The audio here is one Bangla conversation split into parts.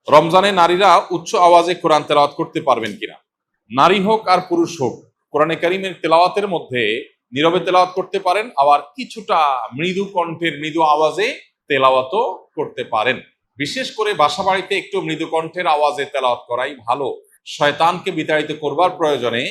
রমজানে নারীরা উচ্চ আওয়াজে কোরআন তেলাওয়াত করতে পারবেন কিনা? নারী হোক আর পুরুষ হোক, কোরআনে কারীমের তেলাওয়াতের মধ্যে নীরবে তেলাওয়াত করতে পারেন, আবার কিছুটা মৃদু কণ্ঠের মৃদু আওয়াজে তেলাওয়াতও করতে পারেন। বিশেষ করে বাসা বাড়িতে একটু মৃদু কণ্ঠের আওয়াজে তেলাওয়াত করাই ভালো। শয়তানকে বিতাড়িত করবার প্রয়োজনে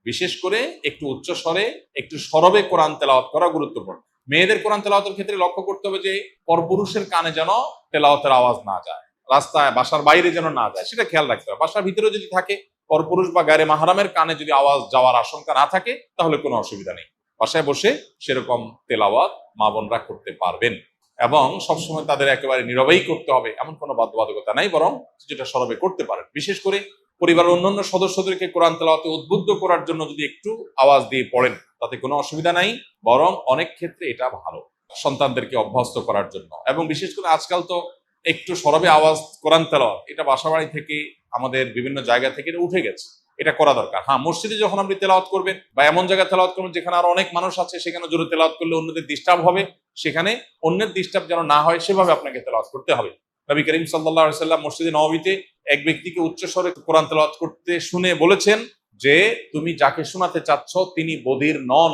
বিশেষ করে একটু উচ্চ স্বরে, একটু সরবে কোরআন তেলাওয়াত করা গুরুত্বপূর্ণ। মেয়েদের কোরআন তেলাওয়াতের ক্ষেত্রে লক্ষ্য করতে হবে যে পরপুরুষের কানে যেন তেলাওয়াতের আওয়াজ না যায়, রাস্তায় বাসার বাইরে যেন না যায়, সেটা খেয়াল রাখতে হবে। বাসার ভিতরে যদি থাকে, পরপুরুষ বা গায়রে মাহরামের কানে যদি আওয়াজ যাওয়ার আশঙ্কা না থাকে, তাহলে কোনো অসুবিধা নেই। বাসায় বসে সেরকম তেলাওয়াত মা বোনরা করতে পারবেন, এবং সবসময় তাদের একেবারে নীরবেই করতে হবে এমন কোনো বাধ্যবাধকতা নাই, বরং যেটা সরবে করতে পারেন। বিশেষ করে পরিবারের অন্যান্য সদস্যদেরকে কোরআন তেলাওয়াতে উদ্বুদ্ধ করার জন্য যদি একটু আওয়াজ দিয়ে পড়েন, তাতে কোনো অসুবিধা নাই, বরং অনেক ক্ষেত্রে এটা ভালো সন্তানদেরকে অভ্যস্ত করার জন্য। এবং বিশেষ করে আজকাল তো একটু সরবে আওয়াজ কোরআন তেলাওয়াত, এটা বাসাবাড়ি থেকে আমাদের বিভিন্ন জায়গা থেকে এটা উঠে গেছে, এটা করা দরকার। হ্যাঁ, মসজিদে যখন আপনি তেলাওয়াত করবেন বা এমন জায়গায় তেলাওয়াত করবেন যেখানে আরো অনেক মানুষ আছে, সেখানে জোরে তেলাওয়াত করলে অন্যদের ডিস্টার্ব হবে, সেখানে অন্যের ডিস্টার্ব যেন না হয় সেভাবে আপনাকে তেলাওয়াত করতে হবে। নবী করিম সাল্লাল্লাহু আলাইহি ওয়াসাল্লাম মসজিদে নববীতে এক ব্যক্তিকে উচ্চস্বরে কোরআন তেলাওয়াত করতে শুনে বলেছেন যে, তুমি যাকে শোনাতে চাচ্ছ তিনি বধির নন,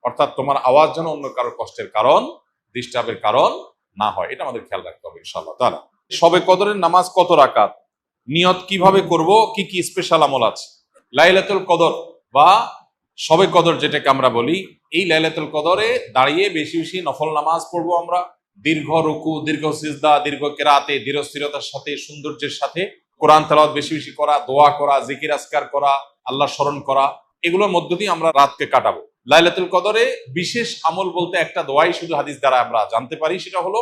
অর্থাৎ তোমার আওয়াজ যেন অন্য কারোর কষ্টের কারণ, ডিস্টার্বের কারণ না হয়। এটা আমাদের খেয়াল রাখতে হবে ইনশাআল্লাহ তাআলা। শবে কদরের নামাজ কত রাকাত? নিয়ত কিভাবে করব? কি কি স্পেশাল আমল আছে? লাইলাতুল কদর বা শবে কদর যেটাকে আমরা বলি, এই লাইলাতুল কদরে দাঁড়িয়ে বেশি বেশি নফল নামাজ পড়বো আমরা। দীর্ঘ রুকু, দীর্ঘ সিজদা, দীর্ঘ কেরাতে, ধীরস্থিরতার সাথে, সৌন্দর্যের সাথে কোরআন তেলাওয়াত বেশি বেশি করা, দোয়া করা, জিকির আজকার করা, আল্লাহ স্মরণ করা, এগুলোর মধ্য দিয়ে আমরা রাতকে কাটাবো। লাইলাতুল কদরে বিশেষ আমল বলতে একটা দোয়াই শুধু হাদিস দ্বারা আমরা জানতে পারি, সেটা হলো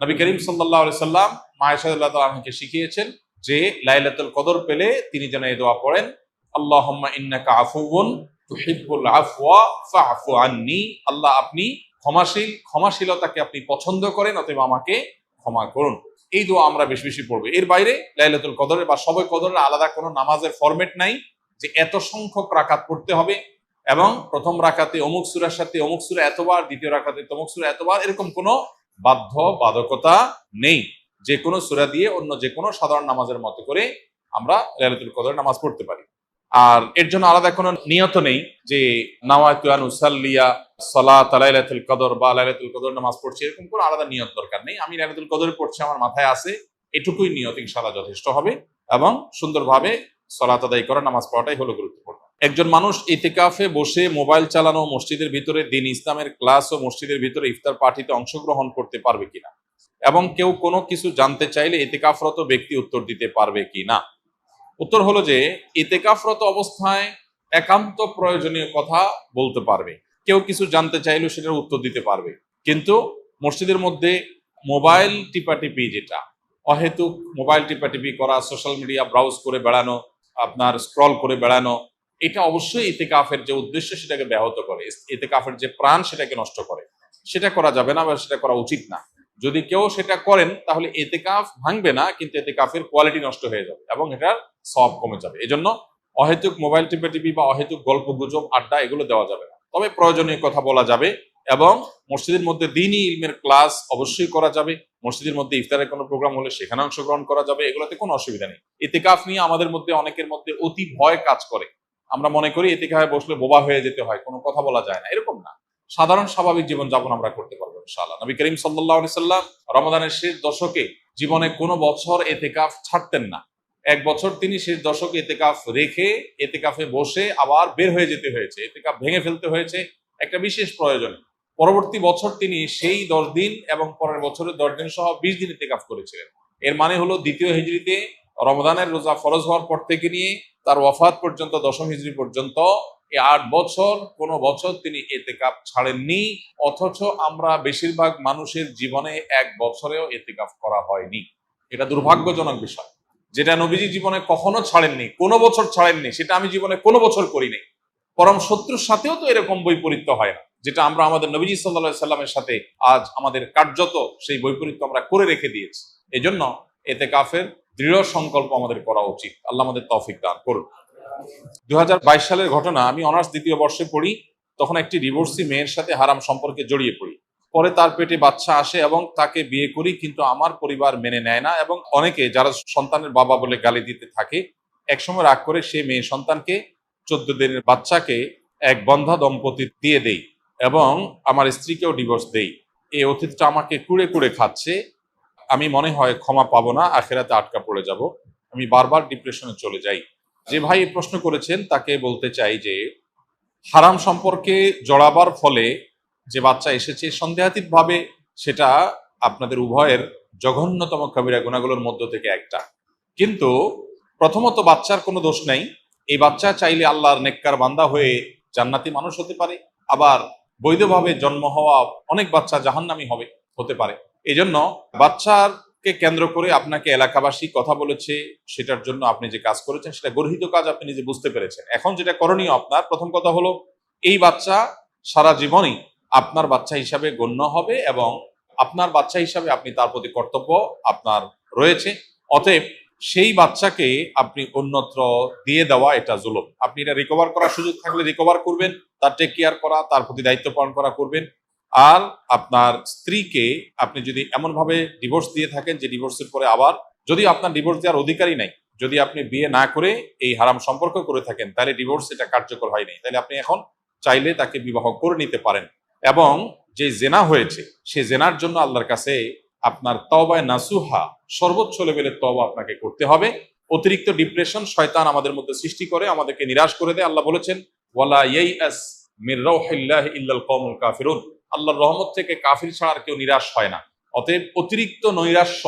নবী করিম সাল্লাল্লাহু আলাইহি সাল্লাম মা আয়েশা রাদিয়াল্লাহু তাআলাকে শিখিয়েছেন যে লাইলাতুল কদর পেলে তিনি যেন এই দোয়া পড়েন, আল্লাহুম্মা ইন্নাকা আফুউন তুহিব্বুল আফওয়া ফা'ফু আন্নী। আল্লাহ, আপনি ক্ষমাশীল, ক্ষমাশীলতাকে আপনি পছন্দ করেন, অতএব আমাকে ক্ষমা করুন। এই দোয়া আমরা বেশি বেশি পড়বো। এর বাইরে লাইলাতুল কদরের বা শবে কদরের আলাদা কোনো নামাজের ফরম্যাট নাই যে এত সংখ্যক রাকাত পড়তে হবে এবং প্রথম রাকাতে অমুক সূরার সাথে অমুক সূরা এতবার, দ্বিতীয় রাকাতে তমুক সূরা এতবার, এরকম কোনো বাধ্যবাধকতা নেই। যে কোনো সূরা দিয়ে অন্য যে কোনো সাধারণ নামাজের মতো করে আমরা লাইলাতুল কদরের নামাজ পড়তে পারি। আর এর জন্য আলাদা কোনো নিয়ত নেই যে নাওয়াইতু আন উসাল্লিয়া সালাত লাইলাতুল কদর বা লাইলাতুল কদর নামাজ পড়ছি, এরকম কোনো আলাদা নিয়ত দরকার নেই। আমি লাইলাতুল কদর পড়ছি, আমার মাথায় আছে, এটুকুই নিয়ত ইনশাআল্লাহ যথেষ্ট হবে, এবং সুন্দরভাবে সালাত আদায় করা, নামাজ পড়াটাই হলো গুরুত্বপূর্ণ। একজন মানুষ ইতিকাফে বসে মোবাইল চালানো, মসজিদের ভিতরে দ্বীন ইসলামের ক্লাস ও মসজিদের ভিতরে ইফতার পার্টিতে অংশগ্রহণ করতে পারবে কিনা, এবং কেউ কোনো কিছু জানতে চাইলে ইতিকাফরত ব্যক্তি উত্তর দিতে পারবে কিনা? উত্তর হলো যে ইতিকাফরত অবস্থায় একান্ত প্রয়োজনীয় কথা বলতে পারবে, কেউ কিছু জানতে চাইলেও সেটার উত্তর দিতে পারবে, কিন্তু মসজিদের মধ্যে মোবাইল টিপাটিপি, যেটা অহেতুক মোবাইল টিপাটিপি করা, সোশ্যাল মিডিয়া ব্রাউজ করে বেড়ানো, আপনার স্ক্রল করে বেড়ানো, এটা অবশ্যই ইতিকাফের যে উদ্দেশ্য সেটাকে ব্যাহত করে, ইতিকাফের যে প্রাণ সেটাকে নষ্ট করে। সেটা করা যাবে না বা সেটা করা উচিত না। যদি কেউ সেটা করেন তাহলে ইতিকাফ ভাঙবে না, কিন্তু ইতিকাফের কোয়ালিটি নষ্ট হয়ে যাবে এবং এটার সওয়াব কমে যাবে। এজন্য অহেতুক মোবাইল টিপি বা অহেতুক গল্প গুজব, আড্ডা, এগুলো দেওয়া যাবে না। তবে প্রয়োজনীয় কথা বলা যাবে, এবং মসজিদের মধ্যে দ্বীনি ইলমের ক্লাস অবশ্যই করা যাবে। মসজিদের মধ্যে ইফতারের কোনো প্রোগ্রাম হলে সেখানে অংশগ্রহণ করা যাবে, এগুলোতে কোনো অসুবিধা নেই। ইতিকাফ নিয়ে আমাদের মধ্যে অনেকের মধ্যে অতি ভয় কাজ করে। আমরা মনে করি ইতিকাফে বসলে বোবা হয়ে যেতে হয়, কোনো কথা বলা যায় না, এরকম না। সাধারণ স্বাভাবিক জীবনযাপন আমরা করতে পারবো ইনশাআল্লাহ। নবী করিম সাল্লাল্লাহু আলাইহি সাল্লাম রমাদানের শেষ দশকে জীবনে কোনো বছর ইতিকাফ ছাড়তেন না। এক বছর তিনি শেষ দশকে ইতিকাফ রেখে ইতিকাফে বসে আবার বের হয়ে যেতে হয়েছে, ইতিকাফ ভেঙে ফেলতে হয়েছে একটা বিশেষ প্রয়োজনে। পরবর্তী বছর তিনি সেই 10 দিন এবং পরের বছরের 10 দিন সহ 20 দিন ইতিকাফ করেছিলেন। এর মানে হলো দ্বিতীয় হিজরিতে রমজানের রোজা ফরজ হওয়ার পর থেকে নিয়ে তার ওয়াফাত পর্যন্ত, দশম হিজরি পর্যন্ত, এই 8 বছর কোনো বছর তিনি ইতিকাফ ছাড়েননি। অথচ আমরা বেশিরভাগ মানুষের জীবনে এক বছরেও ইতিকাফ করা হয়নি। এটা দুর্ভাগ্যজনক বিষয়। যেটা নবীজি জীবনে কখনো ছাড়েননি, কোনো বছর ছাড়েননি, সেটা আমি জীবনে কোনো বছর করিনি। পরম শত্রুর সাথেও তো এরকম বৈপরীত্য হয় না, যেটা আমরা আমাদের নবীজি সাল্লাল্লাহু আলাইহি সাল্লামের সাথে আজ আমাদের কার্যত সেই বৈপরীত্য আমরা করে রেখে দিয়েছি। এজন্য ইতিকাফের দৃঢ় সংকল্প আমাদের করা উচিত। আল্লাহ আমাদের তৌফিক দান করুন। 2022 সালের ঘটনা, আমি অনার্স দ্বিতীয় বর্ষে পড়ি, তখন একটি ডিভোর্সি মেয়ের সাথে হারাম সম্পর্কে জড়িয়ে পড়ি। পরে তার পেটে বাচ্চা আসে এবং তাকে বিয়ে করি, কিন্তু আমার পরিবার মেনে নেয় না, এবং অনেকে যারা সন্তানের বাবা বলে গালি দিতে থাকে, একসময় রাগ করে সে মেয়ে সন্তানকে 14 দিনের বাচ্চাকে এক বন্ধা দম্পতি দিয়ে দেই এবং আমার স্ত্রীকেও ডিভোর্স দেই। এই অতীতটা আমাকে কুড়ে কুড়ে খাচ্ছে। আমি মনে হয় ক্ষমা পাবো না, আখেরাতে আটকা পড়ে যাব। আমি বারবার ডিপ্রেশনে চলে যাই। যে ভাই এই প্রশ্ন করেছেন তাকে বলতে চাই যে হারাম সম্পর্কে জড়াবার ফলে যে বাচ্চা এসেছে, সন্দেহাতীত ভাবে সেটা আপনাদের উভয়ের জঘন্যতম কবিরা গুনাহগুলোর মধ্য থেকে একটা। কিন্তু প্রথমত বাচ্চার কোনো দোষ নাই। এই বাচ্চা চাইলে আল্লাহর নেককার বান্দা হয়ে জান্নাতি মানুষ হতে পারে, আবার বৈধভাবে জন্ম হওয়া অনেক বাচ্চা জাহান্নামী হতে পারে। এই জন্য বাচ্চাকে কেন্দ্র করে আপনাকে এলাকাবাসী কথা বলেছে, সেটার জন্য আপনি যে কাজ করেছেন সেটা গর্হিত কাজ, আপনি নিজে বুঝতে পেরেছেন। এখন যেটা করণীয় আপনার, প্রথম কথা হলো এই বাচ্চা সারা জীবনই আপনার বাচ্চা হিসাবে গণ্য হবে এবং আপনার বাচ্চা হিসাবে আপনি তার প্রতি কর্তব্য আপনার রয়েছে। অতএব সেই বাচ্চাকে আপনি অন্যত্র দিয়ে দেওয়া এটা জুলুম। আপনি এটা রিকভার করার সুযোগ থাকলে রিকভার করবেন, তার টেক কেয়ার করা, তার প্রতি দায়িত্ব পালন করা করবেন। আর আপনার স্ত্রীকে আপনি যদি এমন ভাবে ডিভোর্স দিয়ে থাকেন যে ডিভোর্সের পরে আবার, যদি আপনার ডিভোর্স দেওয়ার অধিকারই নাই, যদি আপনি বিয়ে না করে এই হারাম সম্পর্ক করে থাকেন, তাহলে ডিভোর্স এটা কার্যকর হয়নি। তাহলে আপনি এখন চাইলে তাকে বিবাহ করে নিতে পারেন এবং যে জেনা হয়েছে সে জেনার জন্য আল্লাহর কাছে আপনার তওবায়ে নাসুহা, সর্বোচ্চ লেভেলের তওবা আপনাকে করতে হবে। অতিরিক্ত ডিপ্রেশন শয়তান আমাদের মধ্যে সৃষ্টি করে, আমাদেরকে নিরাশ করে দেয়। আল্লাহ বলেছেন ওয়ালা ইয়াইআস মির রাউহিল্লাহি ইল্লাল কওমুল কাফিরুন, আল্লাহর রহমত থেকে কাফির ছাড়া আর কেউ নিরাশ হয় না। অতএব অতিরিক্ত নৈরাশ্য,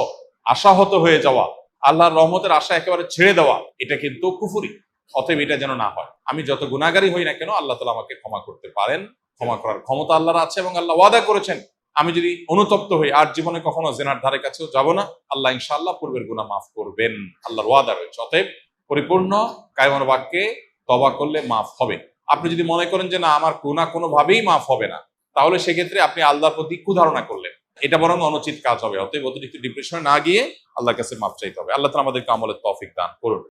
আশাহত হয়ে যাওয়া, আল্লাহর রহমতের আশা একেবারে ছেড়ে দেওয়া, এটা কিন্তু কুফরি। অতএব এটা যেন না হয়। আমি যত গুনাহগারী হই না কেন, আল্লাহ তাআলা আমাকে ক্ষমা করতে পারেন। ক্ষমা করার ক্ষমতা আল্লাহর আছে এবং আল্লাহ ওয়াদা করেছেন আমি যদি অনুতপ্ত হই আর জীবনে কখনো জেনার ধারে কাছেও যাব না, আল্লাহ ইনশাআল্লাহ পূর্বের গুনাহ মাফ করবেন। আল্লাহর ওয়াদা রয়েছে। অতএব পরিপূর্ণ কায়মন বাক্যে তওবা করলে মাফ হবে। আপনি যদি মনে করেন যে না আমার গুনাহ কোনোভাবেই মাফ হবে না, তাহলে সেক্ষেত্রে আপনি আল্লাহর প্রতি কুধারণা করলেন, এটা বরং অনুচিত কাজ হবে। অতএব অতিরিক্ত ডিপ্রেশনে না গিয়ে আল্লাহর কাছে মাফ চাইতে হবে। আল্লাহ তাআলা আমাদেরকে আমলের তৌফিক দান করুন।